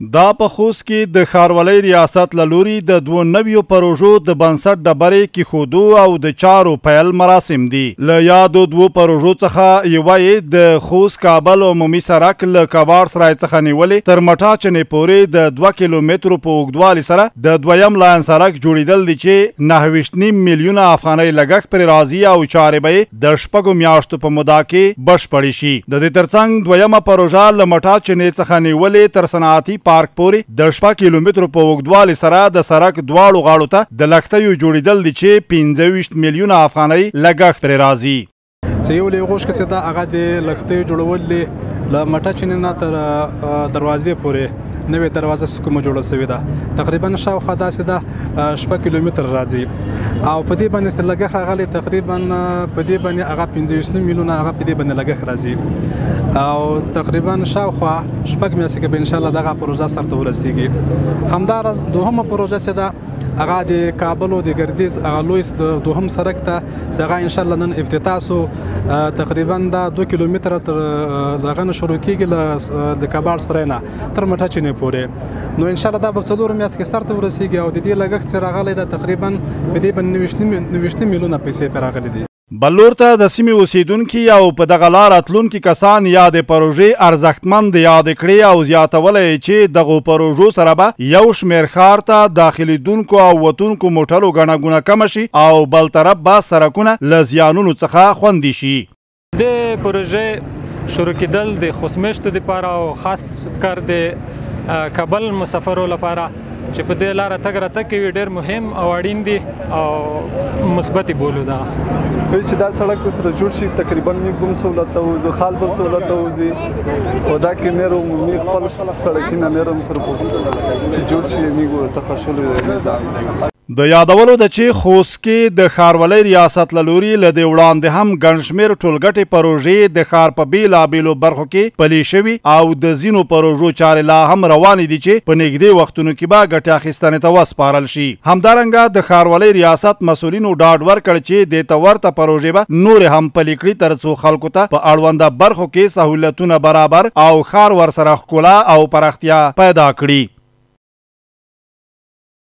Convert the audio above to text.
دا په خوست کې د ښاروالۍ ریاست له لوري د 2 نویو پروژو د بنسټ ډبرې کیښودو او د چارو پیل مراسم دي. له یادو 2 پروژو څخه یوه یې د خوست کابل عمومي سړک له کباړ سرای څخه نیولې تر مټا چنې پورې د 2 کیلومترو په اوږدوالي سره د دویم لاین سړک جوړېدل دي چې 9.5 میلیونه افغانۍ لګښت پرې راځي او چارې به یې د 6 میاشتو په موده کې بشپړې شي. د دې ترڅنګ دویمه پروژه له مټا چنې څخه نیولې تر صنعتي پارک پورې د 6 کیلومترو په اوږدوالي سره د سړک دواړو غاړو ته د لښتیو جوړېدل دي چې 25 میلیونه افغانۍ لګښت پرې راځي. چې یو له غوښ کې دا هغه د لښتیو جوړول له مټا چنې نه تر دروازې پورې نوې دروازه کومه جوړه شوې ده تقریبا شاوخوا داسې ده 6 کیلومتر راځي او په دې باندې لګښت هغه تقریبا په دې باندې هغه 25 میلیونه هغه په دې باندې لګښت راځي او تقریبا شاوخوا شپږ میاشتې کې به ان شاء الله دغه پروژه سرته ورسیږي. همداراز دوهمه پروژه چې ده هغه د کابل او د ګردیز هغه لویس د دوهم سړک ته څنګه ان شاء الله نن افتتاح سو تقریبا دا 2 کیلومتره تر دغه نه شروع کیږي د کباړ سرای نه تر مټا چنې پورې. نو ان شاء الله دا په 4 میاشتې کې سرته ورسیږي او د دې لګښت چې راغلی دا تقریبا په دې باندې 29 میلیونه پیسې راغلي دي. بلور ته د سیمې اوسیدونکي او په دغه لار راتلونکي کسان یادې پروژې ارزښتمند یادې کړې او زیاتولی چې دغو پروژو سره به یو شمېر ښار ته داخلیدونکو او وتونکو موټرو ګڼه ګوڼه کمه شي او بل طرف به سړکونه له زیانونو څخه خوندي شي. د پروژې شروع کېدل د خوست میشتو دپاره او خاص کار د کابل مسافرو لپاره چې په دې لاره تګ راتګ کوي ډېر مهم او اړین دي او مثبت بولو دا چې دا سړک سره جوړ شي تقریبا موږ هم سہولت ته وځو خال به سہولت ته وځي او دا کې نیر عمومي خپل سړکونه نیر هم سره چې جوړ شي موږ ته خوشاله د یادولو د چې خوست کې د ښاروالۍ ریاست له لوري له دې وړاندې هم ګڼ شمېر ټولګټې پروژې د ښار په بېلابېلو برخو کې پلي شوي او د ځینو پروژو چارې لا هم روانې دي چې په نږدې وختونو کې به ګټې اخیستنې ته وسپارل شي. همدارنګه د ښاروالۍ ریاست مسؤلینو ډاډ ورکړ چې دې ته ورته پروژې به نورې هم پلي کړي تر څو خلکو ته په اړونده برخو کې سهولتونه برابر او ښار ورسره ښکلا او پراختیا پیدا کړي.